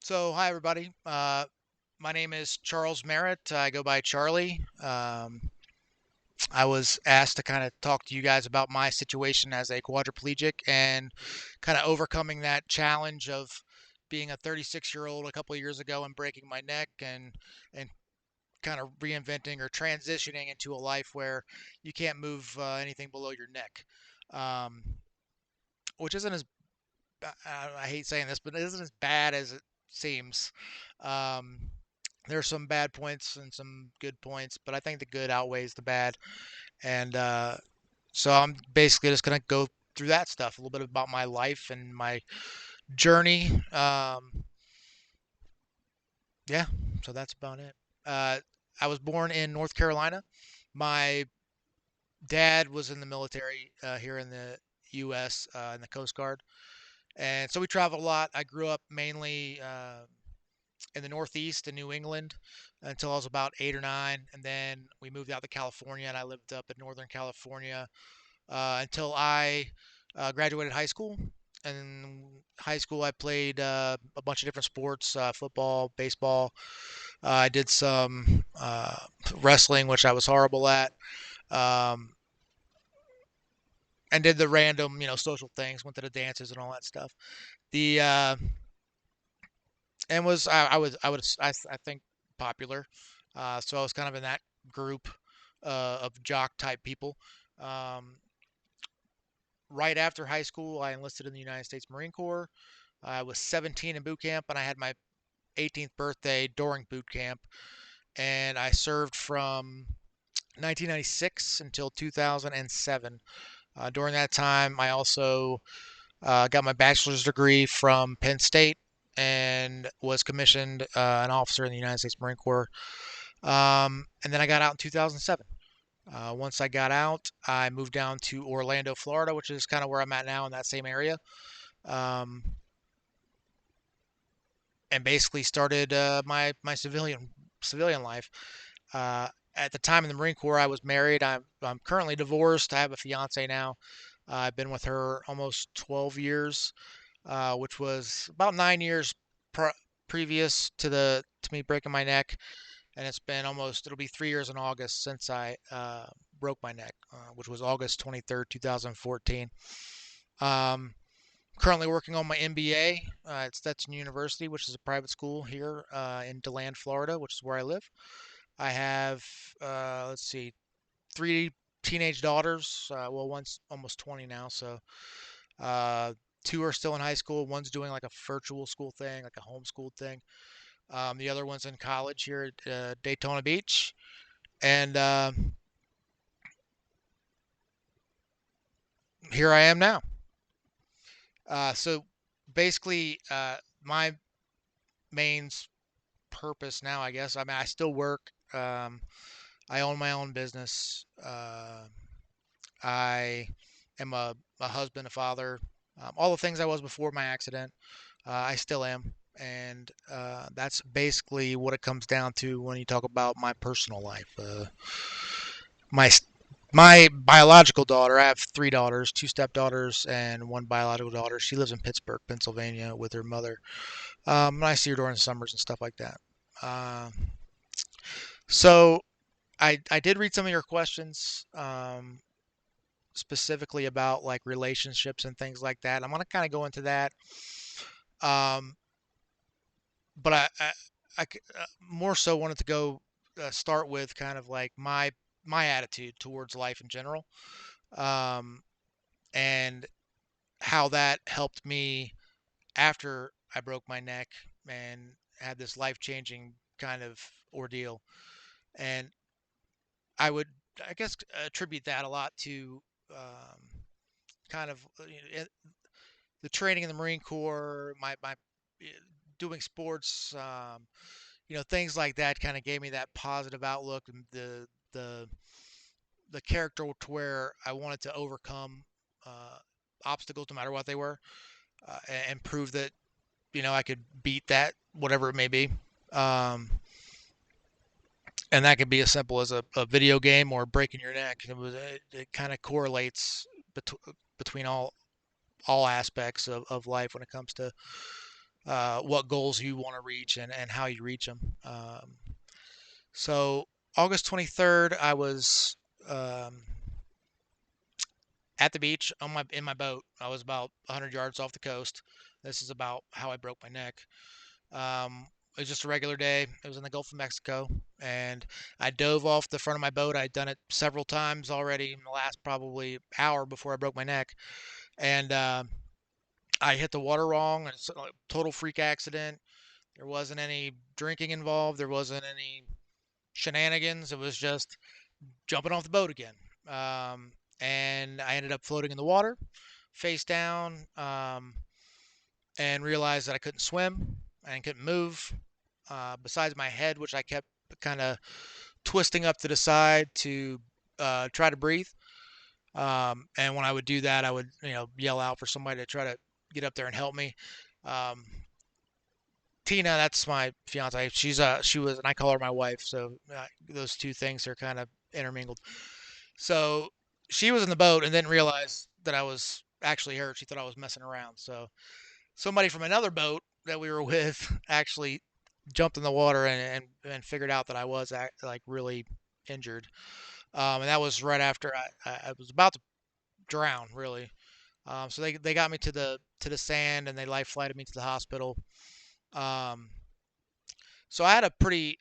Hi everybody. My name is Charles Merritt. I go by Charlie. I was asked to kind of talk to you guys about my situation as a quadriplegic and kind of overcoming that challenge of being a 36-year-old a couple of years ago and breaking my neck and kind of reinventing or transitioning into a life where you can't move anything below your neck, um, which isn't as I hate saying this, but it isn't as bad as it seems. Um, there's some bad points and some good points, but I think the good outweighs the bad. And so I'm basically just gonna go through that stuff, a little bit about my life and my journey. Yeah, so that's about it. Uh, I was born in North Carolina. My dad was in the military here in the U.S. In the Coast Guard, and so we traveled a lot. I grew up mainly in the Northeast in New England until I was about 8 or 9, and then we moved out to California, and I lived up in Northern California until I graduated high school. And in high school, I played a bunch of different sports: football, baseball. I did some wrestling, which I was horrible at, um, and did the random, social things. Went to the dances and all that stuff. The and was I think popular. So I was kind of in that group of jock type people. Um, right after high school, I enlisted in the United States Marine Corps. I was 17 in boot camp, and I had my 18th birthday during boot camp. And I served from 1996 until 2007. During that time, I also got my bachelor's degree from Penn State and was commissioned an officer in the United States Marine Corps. And then I got out in 2007. Once I got out, I moved down to Orlando, Florida, which is kind of where I'm at now in that same area, um, and basically started my civilian life. At the time in the Marine Corps, I was married. I'm currently divorced. I have a fiance now. I've been with her almost 12 years, which was about 9 years previous to me breaking my neck, and it'll be 3 years in August since I broke my neck, which was August 23rd, 2014. Um, Currently working on my MBA at Stetson University, which is a private school here in DeLand, Florida, which is where I live. I have, let's see, three teenage daughters. Well, one's almost 20 now, so uh, two are still in high school. One's doing like a virtual school thing, like a homeschooled thing. The other one's in college here at Daytona Beach, and here I am now. So basically, my main purpose now, I guess. I mean, I still work. I own my own business. I am a husband, a father, all the things I was before my accident. I still am, and that's basically what it comes down to when you talk about my personal life. My my biological daughter, I have three daughters, two stepdaughters, and one biological daughter. She lives in Pittsburgh, Pennsylvania, with her mother. And I see her during the summers and stuff like that. Uh, so I did read some of your questions, specifically about like relationships and things like that. I'm gonna kind of go into that, um, but more so wanted to go start with kind of like my attitude towards life in general, um, and how that helped me after I broke my neck and had this life changing kind of ordeal. And I would, I guess, attribute that a lot to kind of the training in the Marine Corps, my doing sports, things like that kind of gave me that positive outlook and the the character to where I wanted to overcome uh, obstacles no matter what they were, and prove that I could beat that whatever it may be. Um, and that could be as simple as a video game or breaking your neck. It kind of correlates between all aspects of life when it comes to what goals you want to reach and how you reach them. So August 23rd, I was um, at the beach on my in my boat. I was about 100 yards off the coast. This is about how I broke my neck. It was just a regular day. It was in the Gulf of Mexico, and I dove off the front of my boat. I'd done it several times already in the last probably hour before I broke my neck, and I hit the water wrong. It's a total freak accident. There wasn't any drinking involved. There wasn't any shenanigans. It was just jumping off the boat again. Um, and I ended up floating in the water, face down, and realized that I couldn't swim and couldn't move. Besides my head, which I kept kind of twisting up to the side to try to breathe. And when I would do that, I would, yell out for somebody to try to get up there and help me. Um, Tina, that's my fiance. She was, and I call her my wife. So those two things are kind of intermingled. So she was in the boat and didn't realize that I was actually hurt. She thought I was messing around. So somebody from another boat that we were with actually jumped in the water and figured out that I was like really injured. And that was right after I was about to drown, really. So they got me to the sand and they life flighted me to the hospital. Um, so I had a pretty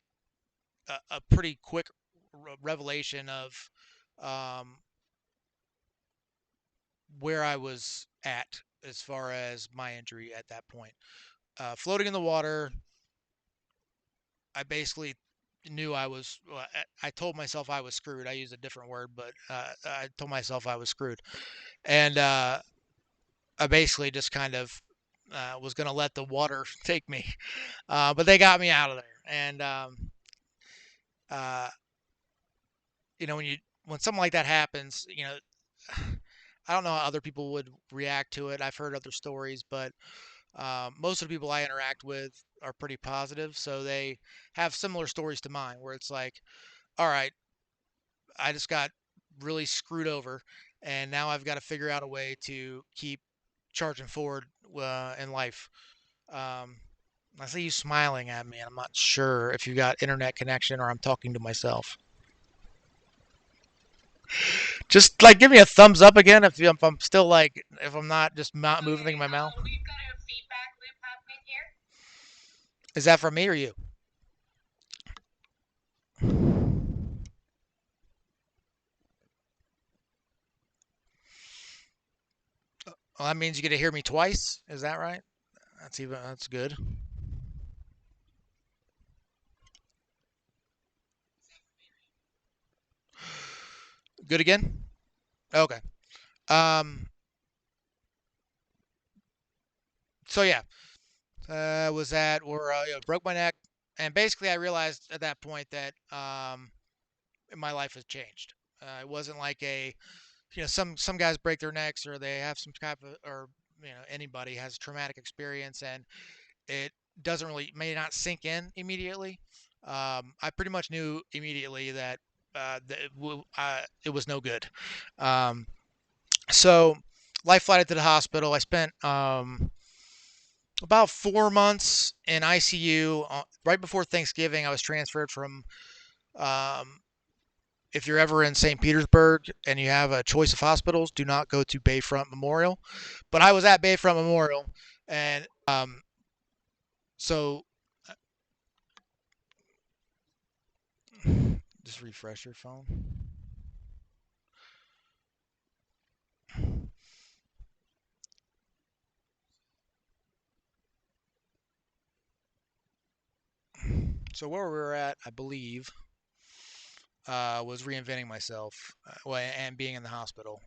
quick revelation of um, where I was at as far as my injury at that point. Floating in the water, I basically knew I was. Well, I told myself I was screwed. I used a different word, but I told myself I was screwed, and I basically just kind of was going to let the water take me. But they got me out of there, and uh, when something like that happens, I don't know how other people would react to it. I've heard other stories, but most of the people I interact with are pretty positive, so they have similar stories to mine, where it's like, all right, I just got really screwed over, and now I've got to figure out a way to keep charging forward in life. Um, I see you smiling at me, and I'm not sure if you got internet connection or I'm talking to myself. Just like give me a thumbs up again if I'm still like if I'm not just not moving my mouth. We've got a feedback loop happening here. Is that from me or you? Well, that means you get to hear me twice. Is that right? That's good. Good again. Okay. Um. So yeah, was that where broke my neck, and basically I realized at that point that my life has changed. It wasn't like some guys break their necks or they have some type of or anybody has a traumatic experience and it doesn't really may not sink in immediately. I pretty much knew immediately that it was no good. Um, so life flighted to the hospital. I spent about 4 months in ICU. Right before Thanksgiving, I was transferred from. Um, if you're ever in St. Petersburg and you have a choice of hospitals, do not go to Bayfront Memorial. But I was at Bayfront Memorial, and so just refresh your phone. So where we were at, I believe, was reinventing myself and being in the hospital.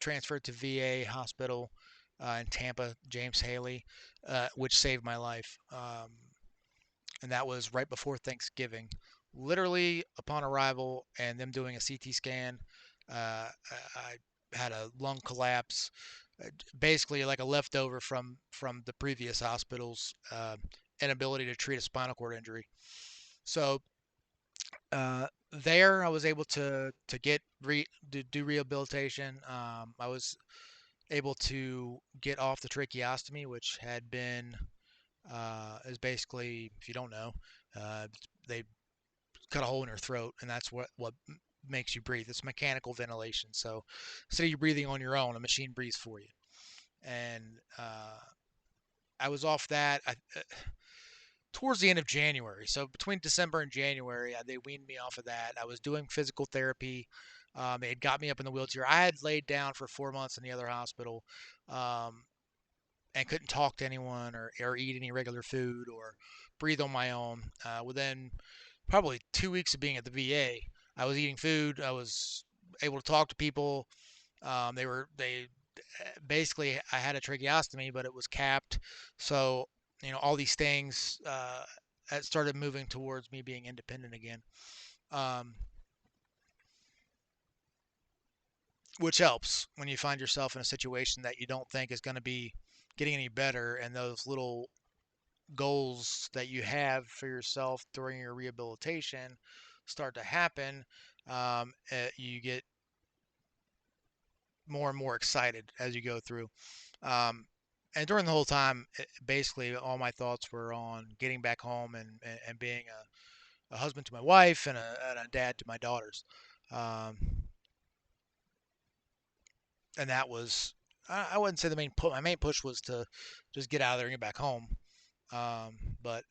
Transferred to VA hospital in Tampa, James Haley, which saved my life. And that was right before Thanksgiving. Literally upon arrival and them doing a CT scan, I had a lung collapse, basically like a leftover from the previous hospital's inability to treat a spinal cord injury. So there, I was able to to do rehabilitation. I was able to get off the tracheostomy, which had been is basically, if you don't know, they cut a hole in your throat, and that's what makes you breathe. It's mechanical ventilation. So instead of you breathing on your own, a machine breathes for you. And I was off that towards the end of January. So between December and January, they weaned me off of that. I was doing physical therapy. They had got me up in the wheelchair. I had laid down for 4 months in the other hospital, um, and couldn't talk to anyone or eat any regular food or breathe on my own. Within probably 2 weeks of being at the VA, I was eating food. I was able to talk to people. They basically, I had a tracheostomy, but it was capped. So all these things it started moving towards me being independent again, um, which helps when you find yourself in a situation that you don't think is going to be getting any better, and those little goals that you have for yourself during your rehabilitation start to happen. You get more and more excited as you go through. Um, and during the whole time, basically, all my thoughts were on getting back home and being a husband to my wife and a dad to my daughters. Um, and that was, I wouldn't say the main push. My main push was to just get out of there and get back home. But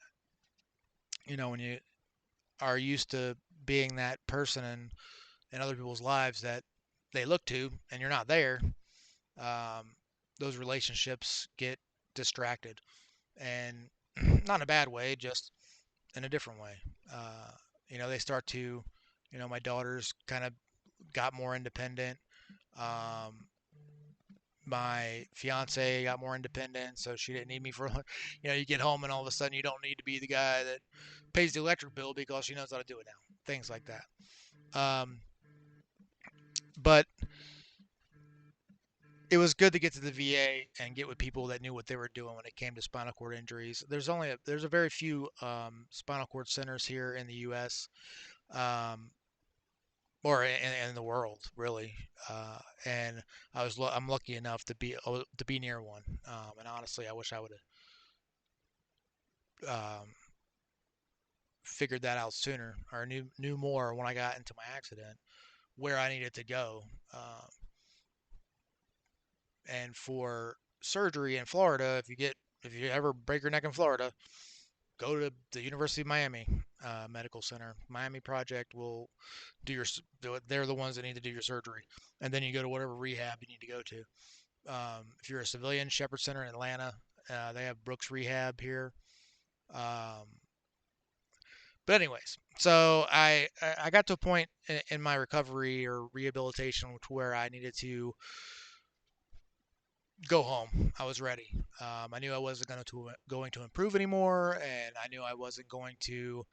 when you are used to being that person in other people's lives that they look to, and you're not there, um, those relationships get distracted, and not in a bad way, just in a different way. Uh, they start to, my daughters kind of got more independent. Um, my fiance got more independent, so she didn't need me for, you get home and all of a sudden you don't need to be the guy that pays the electric bill because she knows how to do it now. Things like that. But it was good to get to the VA and get with people that knew what they were doing when it came to spinal cord injuries. There's a very few spinal cord centers here in the U.S. Um, or in the world, really. And I'm lucky enough to be near one. And honestly, I wish I would have figured that out sooner or knew more when I got into my accident where I needed to go. And for surgery in Florida, if you ever break your neck in Florida, go to the University of Miami Medical Center. Miami Project will do your. They're the ones that need to do your surgery, and then you go to whatever rehab you need to go to. If you're a civilian, Shepherd Center in Atlanta, they have Brooks Rehab here. Um, but anyways, so I got to a point in my recovery or rehabilitation to where I needed to go home. I was ready. I knew I wasn't going to improve anymore, and I knew I wasn't going to.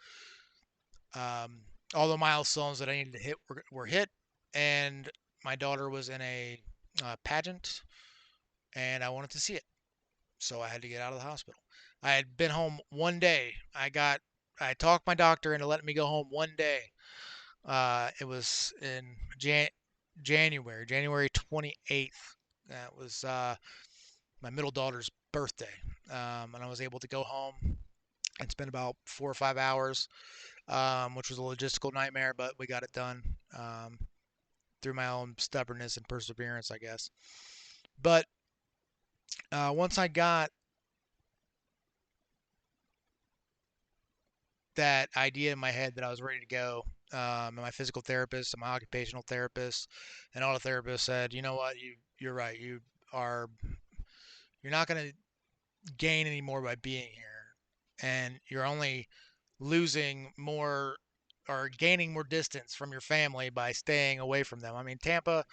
All the milestones that I needed to hit were hit, and my daughter was in a pageant, and I wanted to see it, so I had to get out of the hospital. I had been home one day. I talked my doctor into letting me go home one day. It was in January 28th. That was my middle daughter's birthday, and I was able to go home and spend about 4 or 5 hours, which was a logistical nightmare, but we got it done through my own stubbornness and perseverance, I guess. But once I got that idea in my head that I was ready to go, and my physical therapist and my occupational therapist and all the therapists said, you know what, you're right. You're not going to gain any more by being here, and you're only losing more or gaining more distance from your family by staying away from them. I mean, Tampa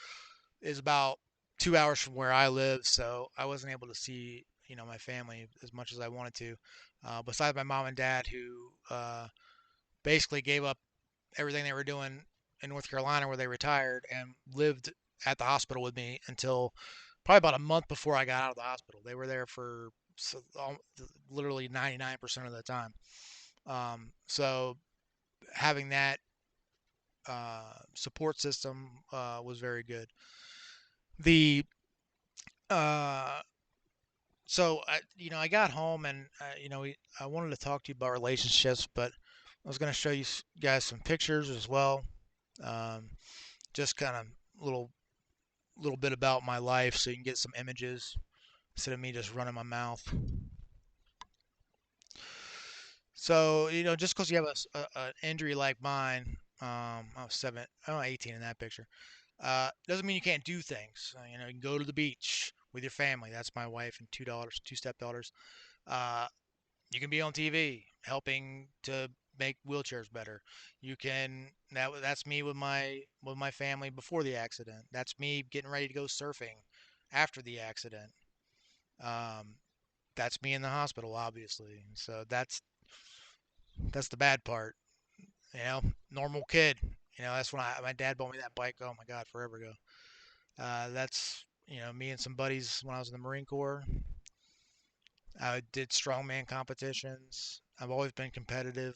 is about 2 hours from where I live, so I wasn't able to see my family as much as I wanted to. Besides my mom and dad, who basically gave up everything they were doing in North Carolina, where they retired, and lived at the hospital with me until probably about a month before I got out of the hospital. They were there for literally 99% of the time. So having that support system was very good. The uh, So I got home and I wanted to talk to you about relationships, but I was going to show you guys some pictures as well. Um, just kind of little bit about my life, so you can get some images instead of me just running my mouth. So just because you have an injury like mine, I was 18 in that picture. Doesn't mean you can't do things. You can go to the beach with your family. That's my wife and two stepdaughters. Uh, You can be on TV helping to make wheelchairs better. That's me with my family before the accident. That's me getting ready to go surfing after the accident. Um, that's me in the hospital, obviously. So that's the bad part. Normal kid. That's when my dad bought me that bike. Oh my God, forever ago. That's me and some buddies when I was in the Marine Corps. I did strongman competitions. I've always been competitive.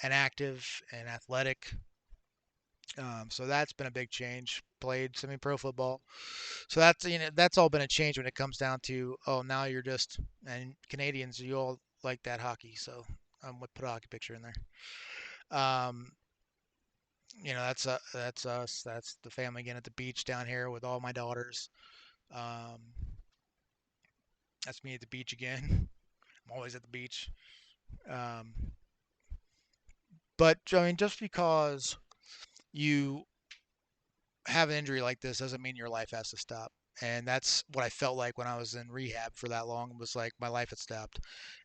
And active and athletic. So that's been a big change. Played semi-pro football, so that's all been a change when it comes down to now you're just and Canadians you all like that hockey, so I'm gonna put a hockey picture in there. Um, that's us. That's the family again at the beach down here with all my daughters. Um, that's me at the beach again. I'm always at the beach. Um, but I mean, just because you have an injury like this doesn't mean your life has to stop. And that's what I felt like when I was in rehab for that long. It was like my life had stopped,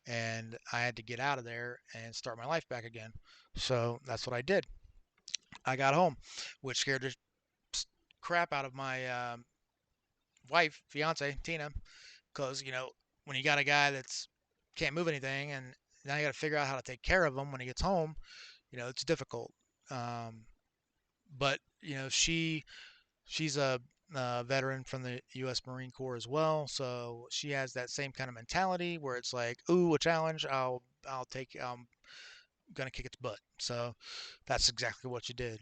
and I had to get out of there and start my life back again. So that's what I did. I got home, which scared the crap out of my wife, fiance, Tina, because when you got a guy that's can't move anything, and now you got to figure out how to take care of him when he gets home. It's difficult. Um, but she's a veteran from the U.S. Marine Corps as well, so she has that same kind of mentality where it's like, "Ooh, a challenge! I'll take. I'm gonna kick its butt." So that's exactly what you did.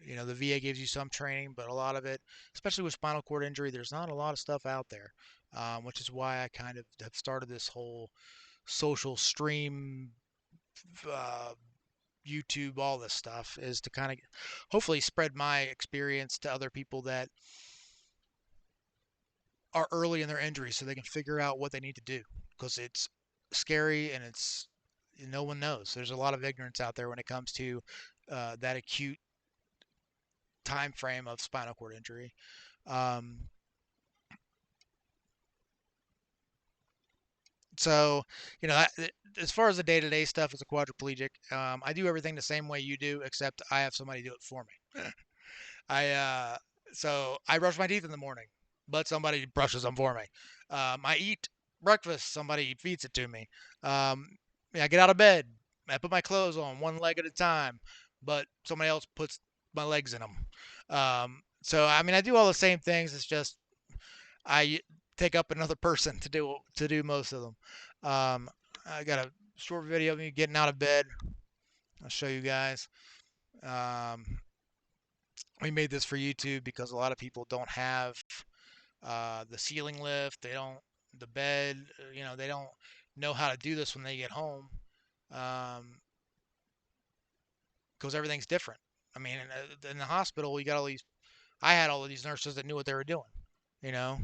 The VA gives you some training, but a lot of it, especially with spinal cord injury, there's not a lot of stuff out there, which is why I kind of have started this whole social stream, uh, YouTube, all this stuff, is to kind of hopefully spread my experience to other people that are early in their injury so they can figure out what they need to do because it's scary and it's no one knows. There's a lot of ignorance out there when it comes to that acute time frame of spinal cord injury. Um, so, as far as the day-to-day stuff as a quadriplegic, I do everything the same way you do, except I have somebody do it for me. I so I brush my teeth in the morning, but somebody brushes them for me. I eat breakfast, somebody feeds it to me. I get out of bed, I put my clothes on one leg at a time, but somebody else puts my legs in them. So I mean, I do all the same things. It's just I take up another person to do most of them. I got a short video of me getting out of bed. I'll show you guys. Um, we made this for YouTube because a lot of people don't have the ceiling lift. They don't the bed. They don't know how to do this when they get home because everything's different. I mean, in the hospital, you got all these. I had all of these nurses that knew what they were doing, you know,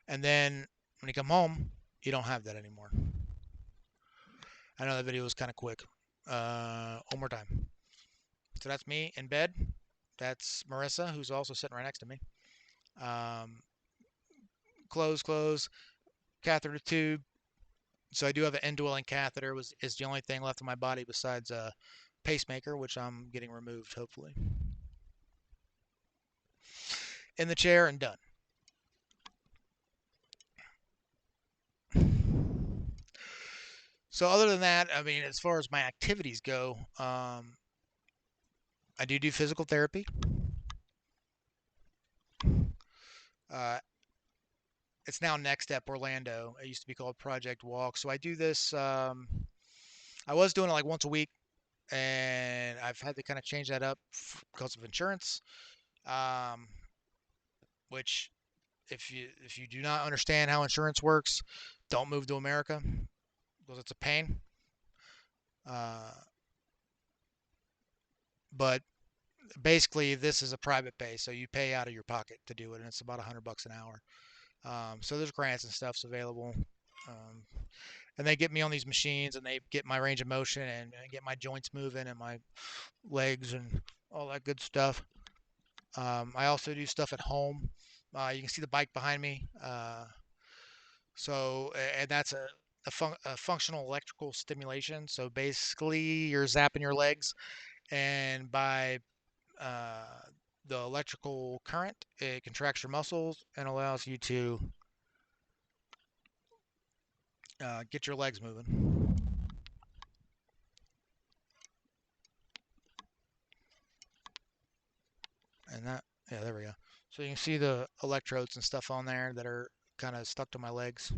and then when you come home, you don't have that anymore. I know that video was kind of quick. One more time. So that's me in bed. That's Marissa, who's also sitting right next to me. Um, close, catheter tube. So I do have an indwelling catheter. Is the only thing left in my body besides a pacemaker, which I'm getting removed hopefully. In the chair and done. So other than that, I mean, as far as my activities go, I do physical therapy. Uh, it's now Next Step Orlando. It used to be called Project Walk. So I do this. I was doing it like once a week, and I've had to kind of change that up because of insurance, um, which if you do not understand how insurance works, don't move to America because it's a pain. Uh, but basically, this is a private pay, so you pay out of your pocket to do it, and it's about $100 an hour. So there's grants and stuff's available. Um, and they get me on these machines, and they get my range of motion and get my joints moving and my legs and all that good stuff. I also do stuff at home. You can see the bike behind me. And that's a functional electrical stimulation. So basically, you're zapping your legs, and by uh, the electrical current, it contracts your muscles and allows you to get your legs moving. And that, yeah, there we go. So you can see the electrodes and stuff on there that are kind of stuck to my legs.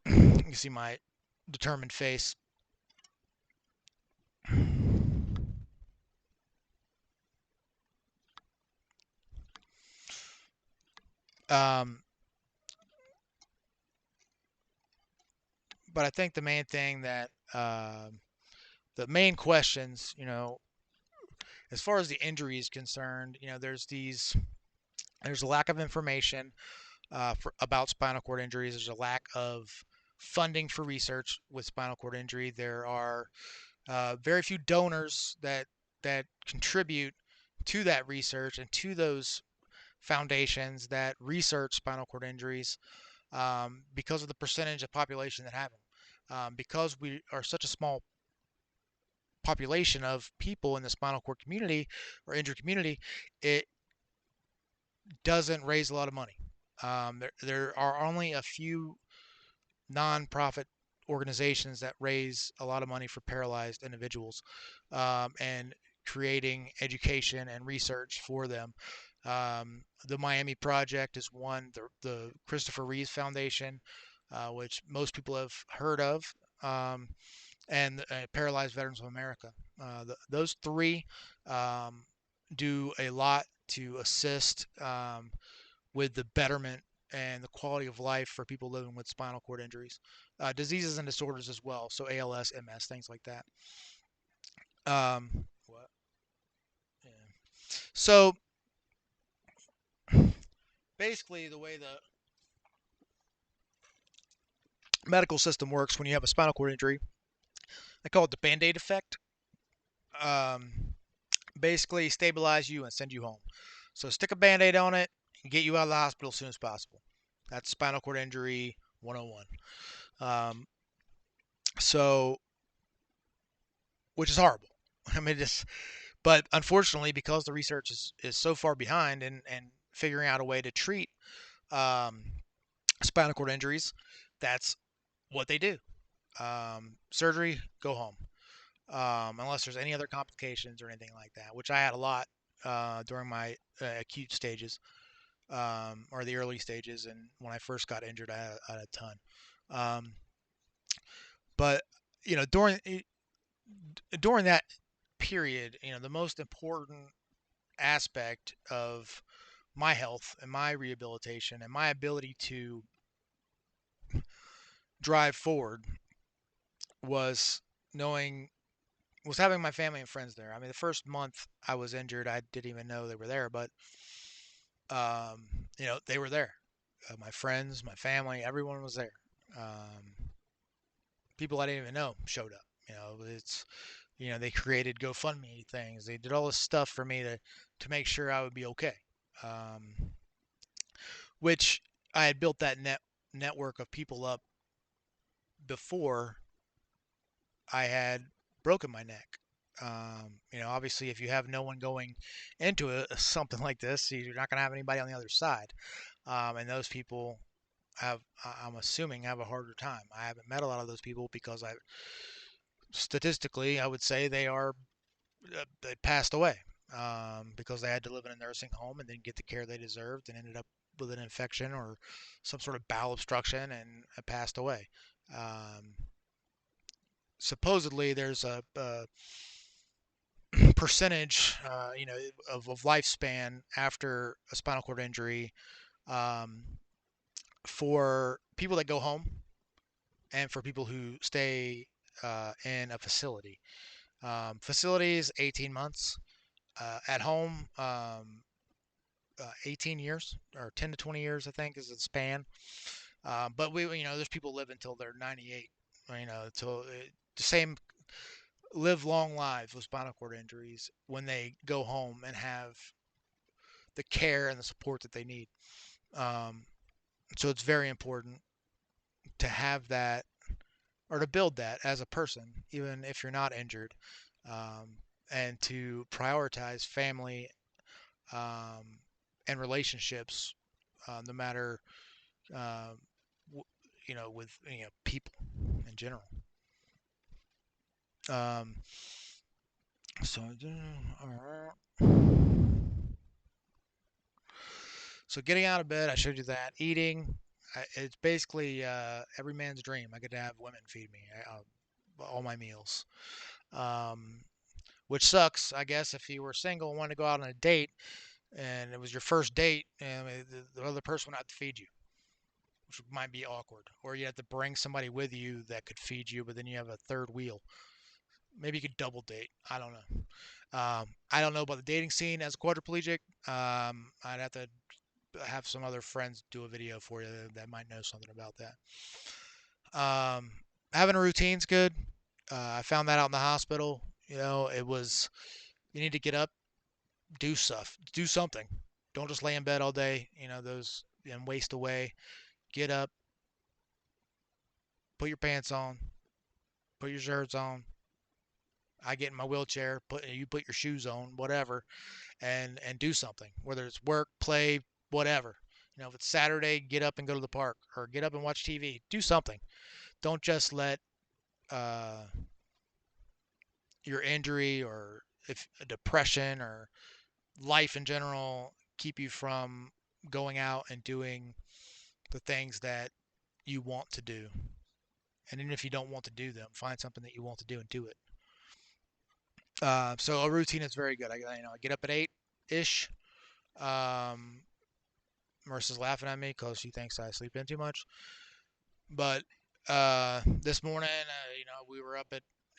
You can see my determined face. Um, but I think the main thing that the main questions, as far as the injury is concerned, there's a lack of information about spinal cord injuries. There's a lack of funding for research with spinal cord injury. There are very few donors that contribute to that research and to those foundations that research spinal cord injuries because of the percentage of population that have them. Because we are such a small population of people in the spinal cord community or injury community, it doesn't raise a lot of money. There are only a few nonprofit organizations that raise a lot of money for paralyzed individuals and creating education and research for them. The Miami Project is one, the Christopher Reeve Foundation, which most people have heard of, um, and Paralyzed Veterans of America. Those three um, do a lot to assist with the betterment and the quality of life for people living with spinal cord injuries, diseases and disorders as well. So ALS, MS, things like that. What? Yeah. So basically, the way the medical system works when you have a spinal cord injury, they call it the Band-Aid effect. Um, Basically, stabilize you and send you home. So stick a Band-Aid on it and get you out of the hospital as soon as possible. That's spinal cord injury 101. Um, so, which is horrible. I mean, but unfortunately, because the research is so far behind and figuring out a way to treat um, spinal cord injuries, that's what they do. Surgery, go home. Unless there's any other complications or anything like that, which I had a lot during my acute stages or the early stages. And when I first got injured, I had a ton. Um, but you know, during that period, the most important aspect of my health and my rehabilitation and my ability to drive forward was knowing was having my family and friends there. I mean, the first month I was injured, I didn't even know they were there, but um, they were there. My friends, my family, everyone was there. People I didn't even know showed up. They created GoFundMe things. They did all this stuff for me to make sure I would be okay. Um, which I had built that network of people up before I had broken my neck. Obviously, if you have no one going into something like this, you're not going to have anybody on the other side. And those people I'm assuming, have a harder time. I haven't met a lot of those people because statistically, I would say they passed away because they had to live in a nursing home and didn't get the care they deserved and ended up with an infection or some sort of bowel obstruction and passed away. Um, Supposedly, there's percentage, of lifespan after a spinal cord injury, um, for people that go home and for people who stay in a facility. Facilities, 18 months. At home, 18 years or 10 to 20 years, I think, is the span. But there's people live until they're 98. Until the same live long lives with spinal cord injuries when they go home and have the care and the support that they need. Um, so it's very important to have that or to build that as a person, even if you're not injured, um, and to prioritize family, um, and relationships, no matter, uh, with people in general. Um, so, so getting out of bed, I showed you that. Eating, it's basically every man's dream. I get to have women feed me all my meals, um, which sucks, I guess, if you were single and wanted to go out on a date and it was your first date, and the other person would have to feed you, which might be awkward. Or you have to bring somebody with you that could feed you, but then you have a third wheel. Maybe you could double date. I don't know. I don't know about the dating scene as a quadriplegic. I'd have to have some other friends do a video for you that might know something about that. Um, Having a routine's good. I found that out in the hospital. It was you need to get up, do stuff, do something. Don't just lay in bed all day. Those and waste away. Get up, put your pants on, put your shirts on. I get in my wheelchair, you put your shoes on, whatever, and do something. Whether it's work, play, whatever. If it's Saturday, get up and go to the park, or get up and watch TV. Do something. Don't just let uh, your injury or if depression or life in general keep you from going out and doing the things that you want to do. And even if you don't want to do them, find something that you want to do and do it. So a routine is very good. I get up at 8 ish. Um, Marissa's laughing at me because she thinks I sleep in too much. But this morning,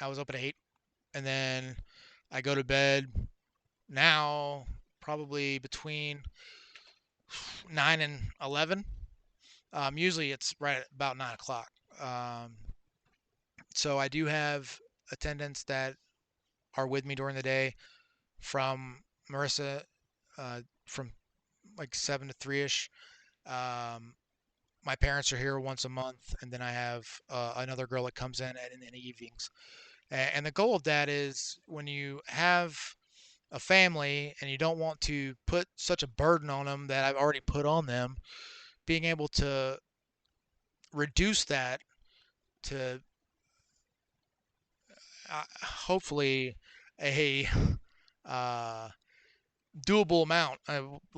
I was up at 8, and then I go to bed now probably between 9 and 11. Usually it's right at about 9 o'clock. Um, so I do have attendants that are with me during the day from Marissa, from like 7 to 3 ish. Um, my parents are here once a month, and then I have another girl that comes in the evenings. And the goal of that is when you have a family and you don't want to put such a burden on them that I've already put on them, being able to reduce that to hopefully a uh, doable amount,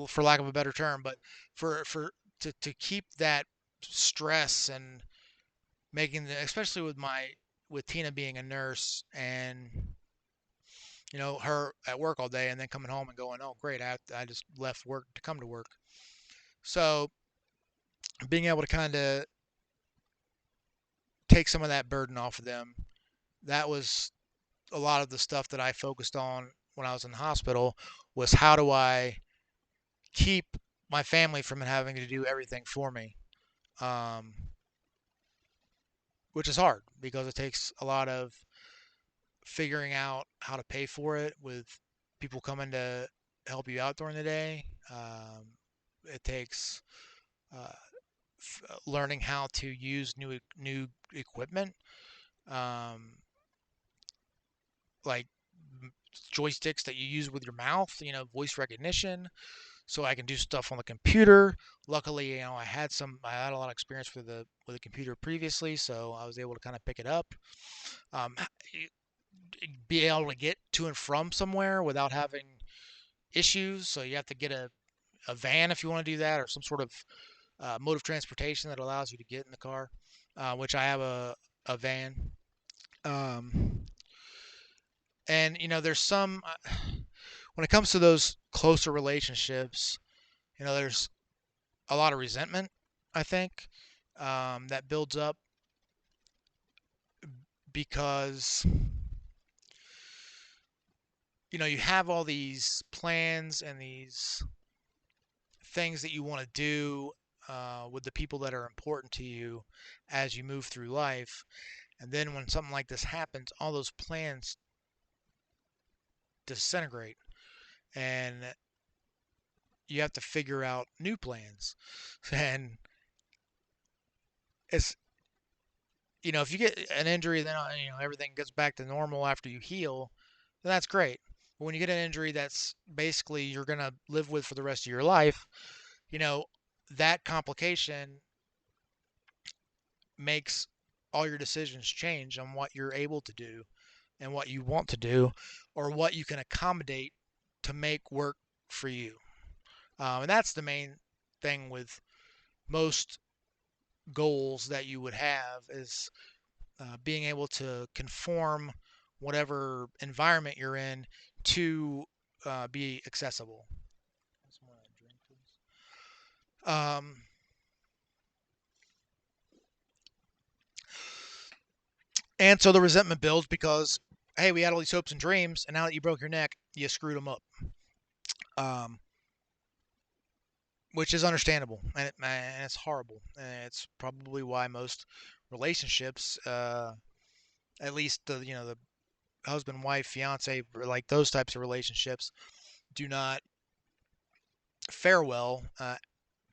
for lack of a better term, but to keep that stress and making especially with Tina being a nurse and her at work all day and then coming home and going, oh great, I just left work to come to work. So being able to kind of take some of that burden off of them, that was a lot of the stuff that I focused on when I was in the hospital, was how do I keep my family from having to do everything for me, um, which is hard because it takes a lot of figuring out how to pay for it with people coming to help you out during the day. It takes uh, learning how to use new equipment, um, like joysticks that you use with your mouth, voice recognition, so I can do stuff on the computer. Luckily, I had a lot of experience with a computer previously, so I was able to kind of pick it up. Um, be able to get to and from somewhere without having issues. So you have to get a van if you want to do that, or some sort of mode of transportation that allows you to get in the car, which I have a van. Um, And there's some when it comes to those closer relationships, there's a lot of resentment, I think, that builds up because you have all these plans and these things that you want to do with the people that are important to you as you move through life. And then when something like this happens, all those plans disintegrate, and you have to figure out new plans. And it's if you get an injury, then everything gets back to normal after you heal, then that's great. But when you get an injury that's basically you're gonna live with for the rest of your life, you know that complication makes all your decisions change on what you're able to do and what you want to do, or what you can accommodate to make work for you. And that's the main thing with most goals that you would have is being able to conform whatever environment you're in to be accessible. Um, and so the resentment builds because, hey, we had all these hopes and dreams, and now that you broke your neck, you screwed them up. Um, which is understandable, and it's horrible. And it's probably why most relationships, at least the husband, wife, fiance, like those types of relationships, do not fare well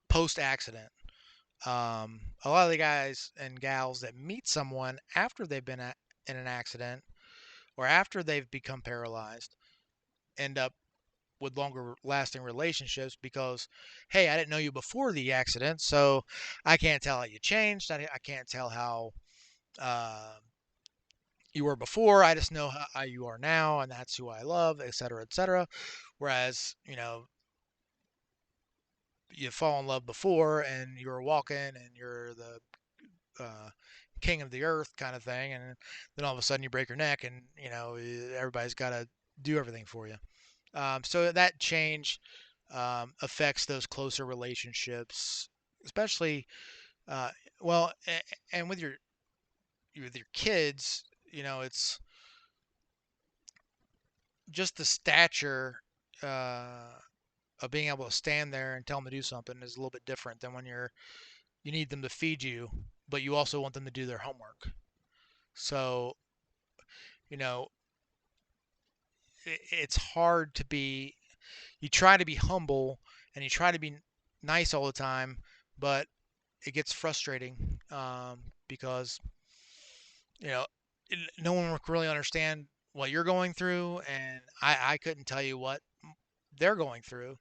post accident. A lot of the guys and gals that meet someone after they've been in an accident or after they've become paralyzed end up with longer lasting relationships because, hey, I didn't know you before the accident, so I can't tell how you changed. I can't tell how uh, you were before. I just know how you are now, and that's who I love, et cetera, et cetera. Whereas, you fall in love before and you were walking and you're the king of the earth kind of thing, and then all of a sudden you break your neck, and everybody's got to do everything for you. So that change affects those closer relationships, especially uh, well, and with your kids. It's just the stature uh, of being able to stand there and tell them to do something is a little bit different than when you need them to feed you, but you also want them to do their homework. So you know it's hard to be. You try to be humble and you try to be nice all the time, but it gets frustrating because you know no one can really understand what you're going through, and I couldn't tell you what they're going through.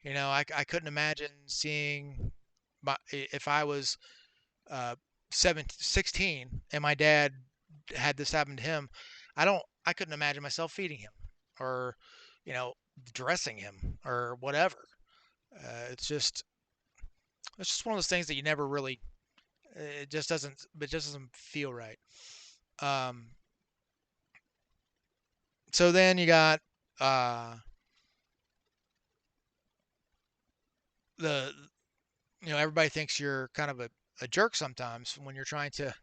I couldn't imagine seeing if I was 16 and my dad had this happen to him. I couldn't imagine myself feeding him or you know dressing him or whatever. It's just one of those things that you never really. It just doesn't feel right. Um, so then you got uh, the everybody thinks you're kind of a jerk sometimes when you're trying to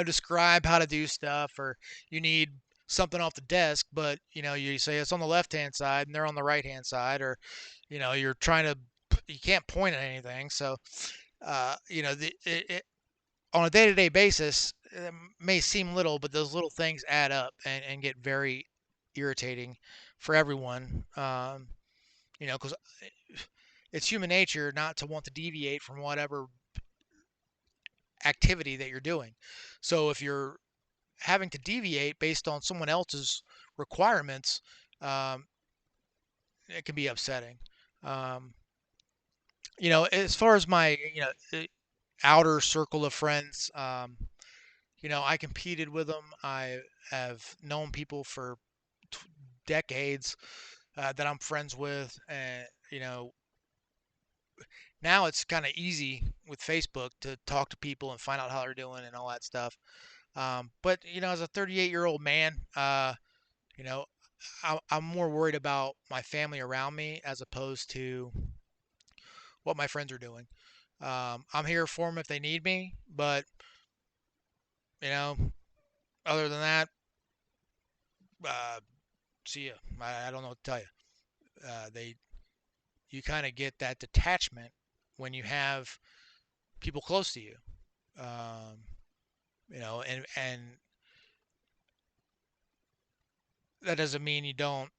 describe how to do stuff, or you need something off the desk, but you say it's on the left hand side and they're on the right hand side, or you're trying to you can't point at anything. So on a day-to-day basis, it may seem little, but those little things add up and get very irritating for everyone. Because it's human nature not to want to deviate from whatever activity that you're doing. So if you're having to deviate based on someone else's requirements, um, it can be upsetting. Um, as far as my outer circle of friends, I competed with them. I have known people for decades that I'm friends with, and now it's kind of easy with Facebook to talk to people and find out how they're doing and all that stuff. But as a 38-year-old man, You know, I'm more worried about my family around me as opposed to what my friends are doing. I'm here for them if they need me, but you know, other than that, uh, see ya. I don't know what to tell you. They You kind of get that detachment when you have people close to you. Um, and that doesn't mean you don't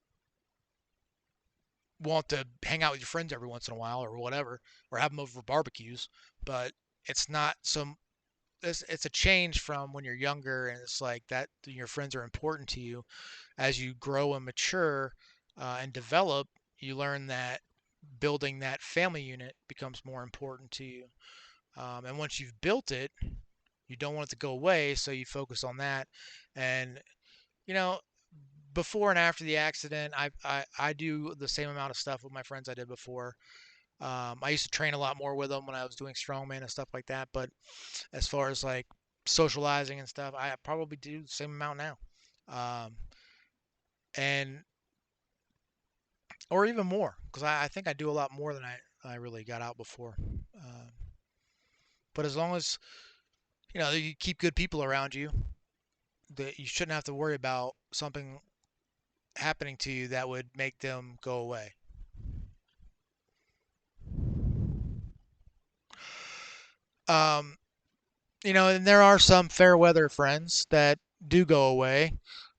want to hang out with your friends every once in a while or whatever, or have them over for barbecues, but it's not some. It's a change from when you're younger, and it's like that. Your friends are important to you. As you grow and mature and develop, you learn that building that family unit becomes more important to you. And once you've built it, you don't want it to go away, so you focus on that. And you know, before and after the accident, I do the same amount of stuff with my friends I did before. I used to train a lot more with them when I was doing strongman and stuff like that. But as far as like socializing and stuff, I probably do the same amount now, and or even more because I think I do a lot more than I really got out before. But as long as you keep good people around you, that you shouldn't have to worry about something happening to you that would make them go away. Um, and there are some fair weather friends that do go away.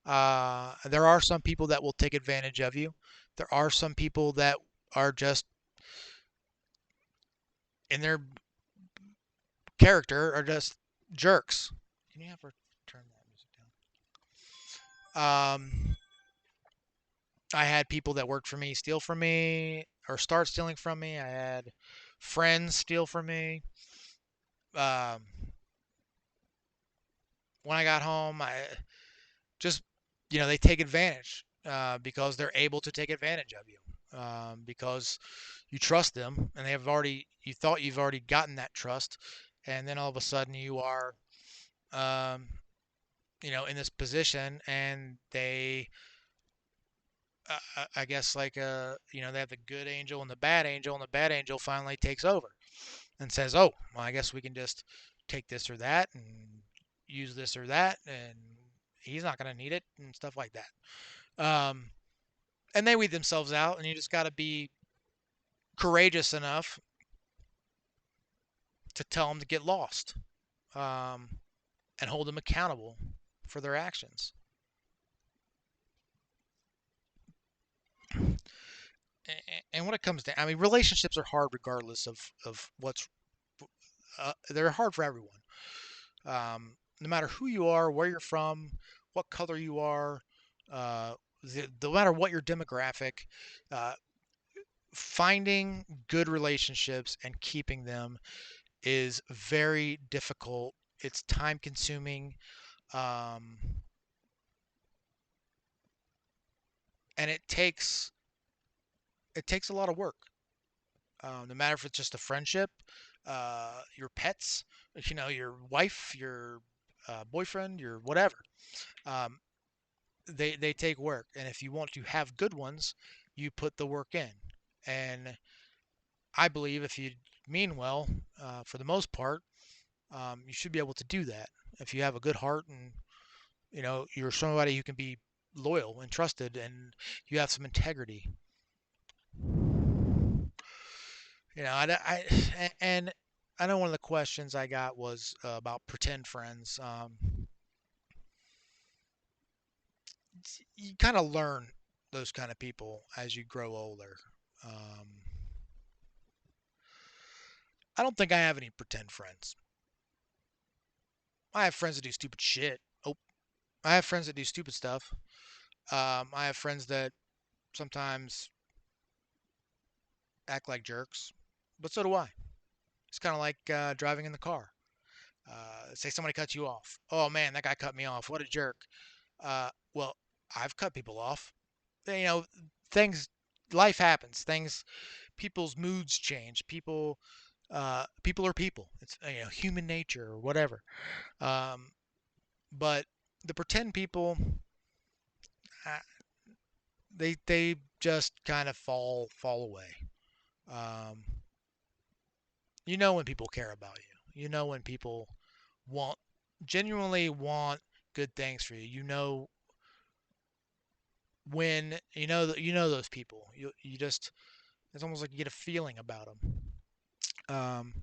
There are some people that will take advantage of you. There are some people that are just in their character are just jerks. Can you have her turn that music down? I had people that worked for me steal from me or start stealing from me. I had friends steal from me. Um, when I got home, I just they take advantage because they're able to take advantage of you because you trust them and you thought you've already gotten that trust, and then all of a sudden you are um, in this position, and they I guess like they have the good angel and the bad angel, and the bad angel finally takes over and says, oh, well, I guess we can just take this or that and use this or that, and he's not going to need it and stuff like that. And they weed themselves out, and you just got to be courageous enough to tell them to get lost, um, and hold them accountable for their actions. And when it comes to, I mean, relationships are hard regardless of what's, they're hard for everyone. No matter who you are, where you're from, what color you are, uh, no matter what your demographic, uh, finding good relationships and keeping them is very difficult. It's time consuming, um, and it takes a lot of work. No matter if it's just a friendship, your pets, your wife, your boyfriend, your whatever. Um, they take work, and if you want to have good ones, you put the work in. And I believe if you mean well, for the most part, you should be able to do that if you have a good heart and you're somebody who can be loyal and trusted, and you have some integrity. And I know one of the questions I got was about pretend friends. You kind of learn those kind of people as you grow older. Um, I don't think I have any pretend friends. I have friends that do stupid shit. Oh, I have friends that do stupid stuff. I have friends that sometimes act like jerks, but so do I. It's kind of like driving in the car. Say somebody cuts you off. Oh man, that guy cut me off. What a jerk. Well, I've cut people off. Things, life happens. People's moods change. People are people. It's human nature or whatever. Um, but the pretend people, they just kind of fall away. Um, you know when people care about you. You know when people want genuinely want good things for you. You know when you know those people. You just it's almost like you get a feeling about them. Um,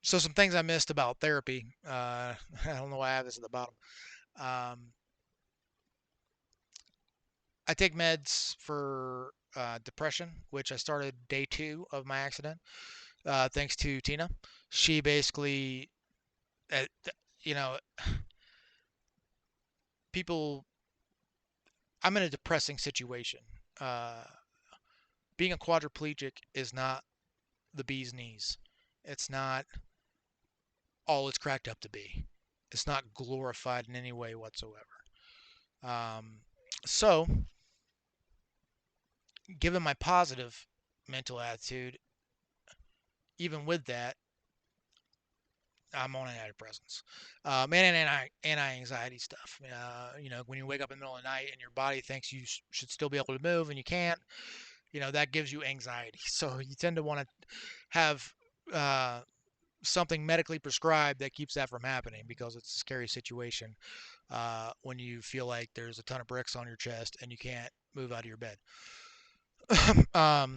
so some things I missed about therapy. I don't know why I have this at the bottom. Um, I take meds for depression, which I started day 2 of my accident, thanks to Tina. She basically, uh, you know, people. I'm in a depressing situation. Uh, being a quadriplegic is not the bee's knees. It's not all it's cracked up to be. It's not glorified in any way whatsoever. Um, so, given my positive mental attitude, even with that, I'm on antidepressants, and anti-anxiety stuff. When you wake up in the middle of the night and your body thinks you should still be able to move and you can't, that gives you anxiety. So you tend to want to have uh, something medically prescribed that keeps that from happening because it's a scary situation when you feel like there's a ton of bricks on your chest and you can't move out of your bed. I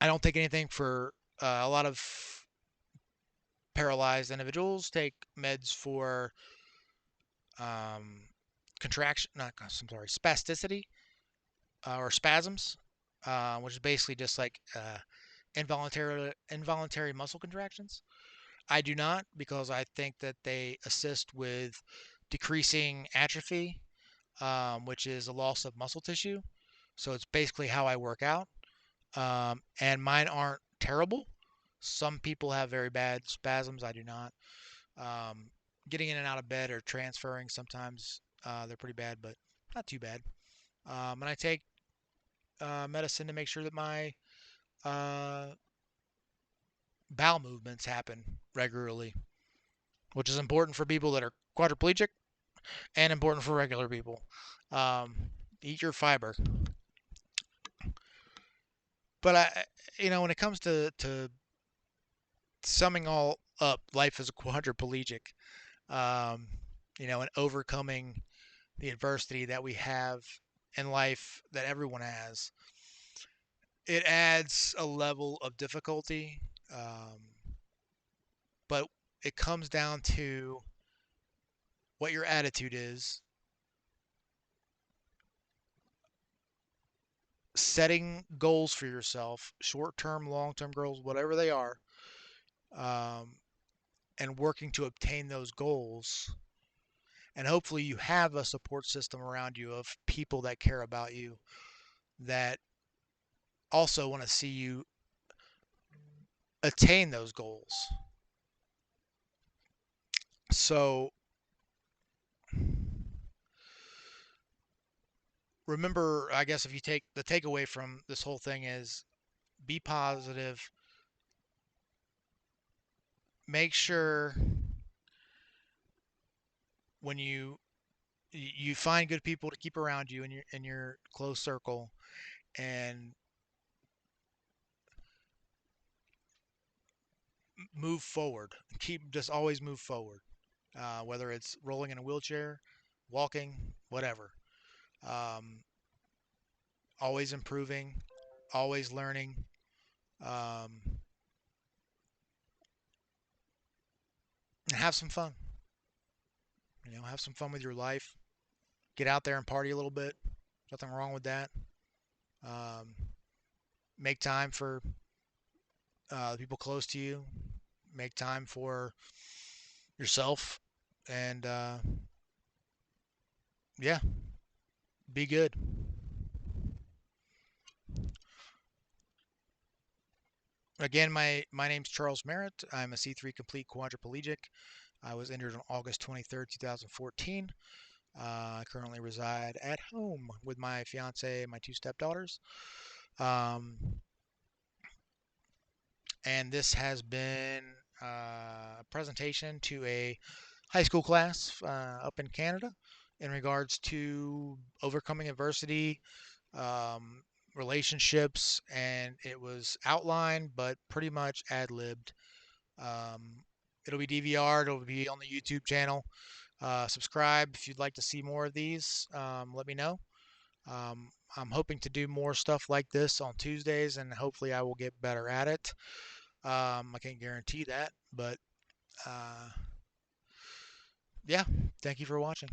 don't take anything for a lot of paralyzed individuals take meds for um, contraction, not I'm sorry, spasticity or spasms, which is basically just like involuntary muscle contractions. I do not because I think that they assist with decreasing atrophy, which is a loss of muscle tissue. So it's basically how I work out. And mine aren't terrible. Some people have very bad spasms. I do not. Um, Getting in and out of bed or transferring sometimes they're pretty bad, but not too bad. And I take medicine to make sure that my uh, bowel movements happen regularly, which is important for people that are quadriplegic and important for regular people. Eat your fiber. But when it comes to summing all up, life as a quadriplegic, um, and overcoming the adversity that we have in life that everyone has, it adds a level of difficulty. But it comes down to what your attitude is, setting goals for yourself, short term, long term goals, whatever they are, um, and working to obtain those goals. And hopefully, you have a support system around you of people that care about you, that also want to see you attain those goals. So, remember, I guess if you take the takeaway from this whole thing is be positive, make sure when you find good people to keep around you in your close circle, and move forward. Keep just always move forward. Whether it's rolling in a wheelchair, walking, whatever. Um, Always improving, always learning. Um, and have some fun. Have some fun with your life. Get out there and party a little bit. Nothing wrong with that. Um, Make time for the people close to you. Make time for yourself, and yeah, be good. Again, my name's Charles Merritt. I'm a C3 complete quadriplegic. I was injured on August 23rd, 2014. I currently reside at home with my fiance and my 2 stepdaughters. Um, and this has been a presentation to a high school class up in Canada in regards to overcoming adversity, um, relationships, and it was outlined but pretty much ad libbed. Um, it'll be DVR'd, it'll be on the YouTube channel. Subscribe if you'd like to see more of these. Let me know. I'm hoping to do more stuff like this on Tuesdays, and hopefully I will get better at it. I can't guarantee that, but uh, yeah, thank you for watching.